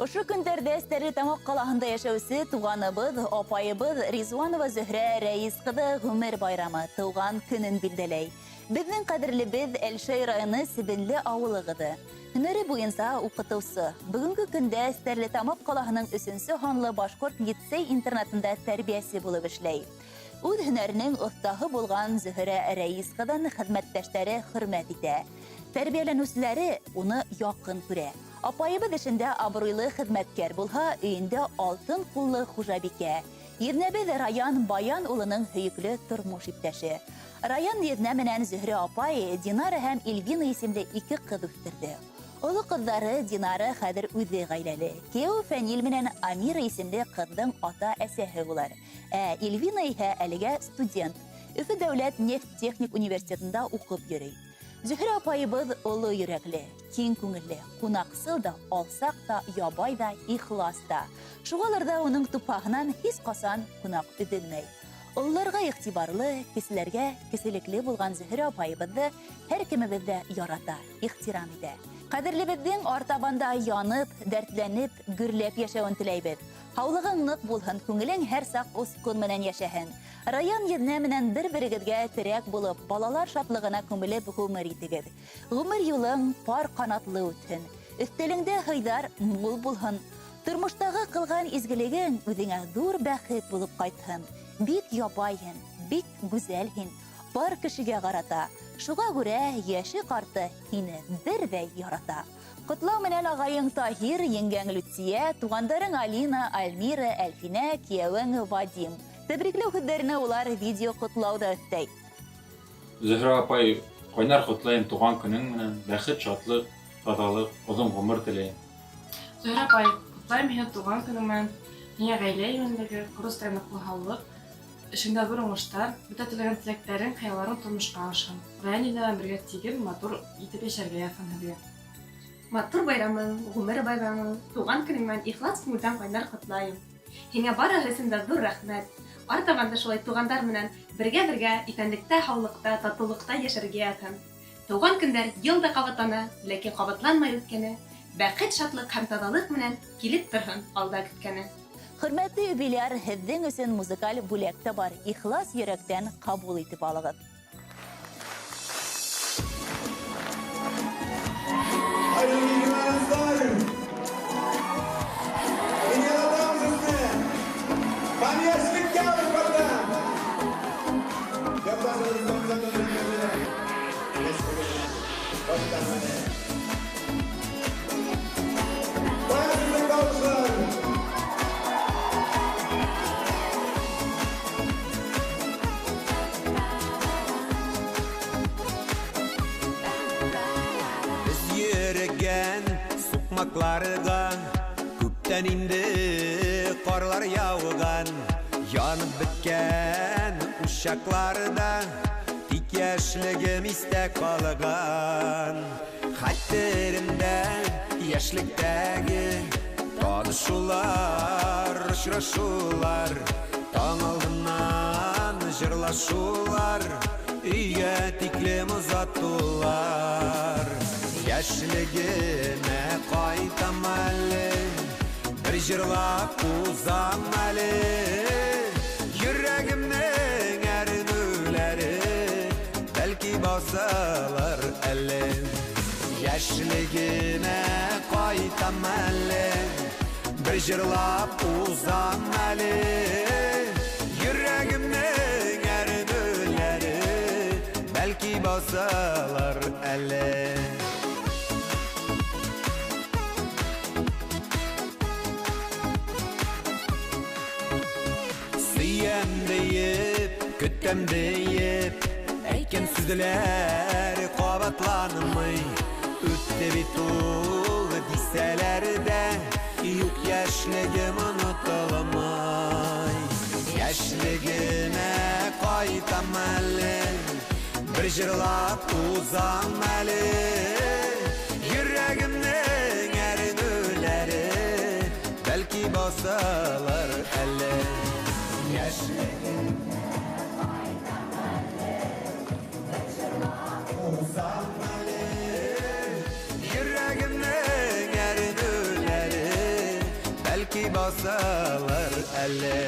Ошо көндәрдә Стәрлетамак калаһында яшәүче туганыбыз, апайыбыз Ризванова Зөһрә Рәис кызы гомер байрамы туган көнен билдәләй. Безнең кадерлебез Әлшәй районы Себенле авылы кызы. Һөнәре буенча укытучы. Бүгенге көндә Стәрлетамак калаһының 3нче ханлы башкорт лицей интернатында тәрбиясе булып эшләй. Үз һөнәренең остахы булган Зөһрә Рәис кызын хезмәттәшләре хөрмәт итә. Тәрбияләнүчеләре уны якын күрә. Апайыбыз эшендә абруйлы хезмәткәр булһа, өендә алтын куллы хуҗабикә. Ирнәбез Раян Баян улының һөекле тормыш иптәше. Раян ирнә менән Зөһрә апай Динара һәм Эльвина исемле 2 кыз үстерде. Олы кызлары Динара хәзер үзе гаиләле. Кияү Фәнил менән Амира исемле кызның ата-әсәһе булар. Эльвина иһә әлегә студент. Өфе дәүләт нефть-техник университетында укып йөри. Зөһрә апайыбыз олы йөрәкле, киң күңелле, кунаксыл да, алсак та, ябай да, ихлас да. Шугаларда уның тупагынан һич касан кунак үтелмәй. Улларга игътибарлы, киселәргә киселекле булган Зөһрә апайыбызны һәркемебез дә ярата, ихтирам итә. Кадерлебезнең артабанда янып, дәртләнеп, гөрләп яшәвен теләйбез. Һаулыгың нык булһын, күңелең һәр сак ускын менән яшәһен. Раян ерне менән бер-берегезгә терәк булып, балалар шатлыгына күмелеп гомер итегез. Гомер юлың пар канатлы үтһен. Өстәлеңдә хыйдар мул булһын. Тормыштагы кылган изгелегең үзеңә зур бәхет булып кайтһын. Бик ябайһың, бик гүзәлһең. Бар кешегә карата. Шуга күрә яше карты һине бердәй ярата. Котлау менән агайың Таһир, еңгәң Лүтсия, тугандарың Алина, Альмира, Әлфинә, кияүең Вадим. Тәбрикләү һүзләренә улар видео котлауда өстәй. Зөһрә апай, кайнар котлайым туган көнең менән, бәхет, шатлык, тазалык, озын гомер теләйм. Зөһрә апай, котлайым һине туган көнең менән, һиңа гаилә юнәлеге, хөрүстә ныклы һаулык, эшеңдә зур уңышлар, бөтә теләгән теләкләрең, хаялларың тормышка ашсын. Раян белән бергә тигез, матур итеп яшәргә ясаң һеҙгә. Матур байрамың, гомер байрамың, туган көнең менән ихлас күңелдән кайнар котлайым. Һиңа барыһы өсөн дә зур рәхмәт. Артабанда шулай тугандар менән бергә исәнлектә, һаулыкта, татулыкта яшәргә ясаң. Туган көндәр елда кабатлана, ләкин кабатланмай үткәне, бәхет, шатлык һәм тазалык менән килеп торһын алда көткәне. Хөрмәтле юбиляр, һеҙҙең өсөн музыкаль бүләк тә бар. Ихлас йөрәктән ҡабул итеп алығыҙ. Сукмакларга күптән инде карлар яуган, янып беткән ушакларда тик яшьлегем истә калган. Хәтеремдә яшьлектәге танышулар, очрашулар, таң алдыннан җырлашулар, өйгә тиклем озатулар. Яшьлегемә кайтам әле, бер җырлап узам әле, йөрәгемнең әрнүләре бәлки басалар әле. Яшьлегемә кайтам әле, бер җырлап узам әле, йөрәгемнең әрнүләре бәлки басалар әле. Көттәм дейіп, әйкен сүзләр қабатланымый, үтті бит ул дисәләр дә, юк яшьлегем онытылмай. Яшьлегемә кайтам әле, бер җырлап узам әле, йөрәгемнең әрнүләре бәлки басалар әле. Яшьлегем бәлки басалар әле.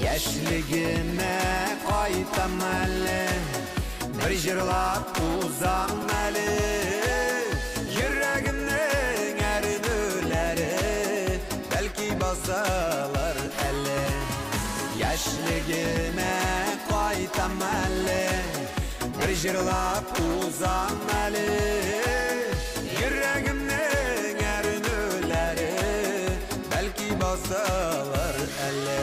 Яшьлегемә кайтам әле, бер җырлап узам әле. Йөрәгемнең әрнүләре бәлки басалар әле. Яшьлегемә кайтам әле, бер җырлап узам әле. Йөрәгемнең әрнүләре бәлки басалар әле.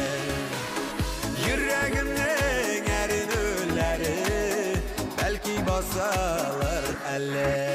Йөрәгемнең әрнүләре бәлки басалар әле.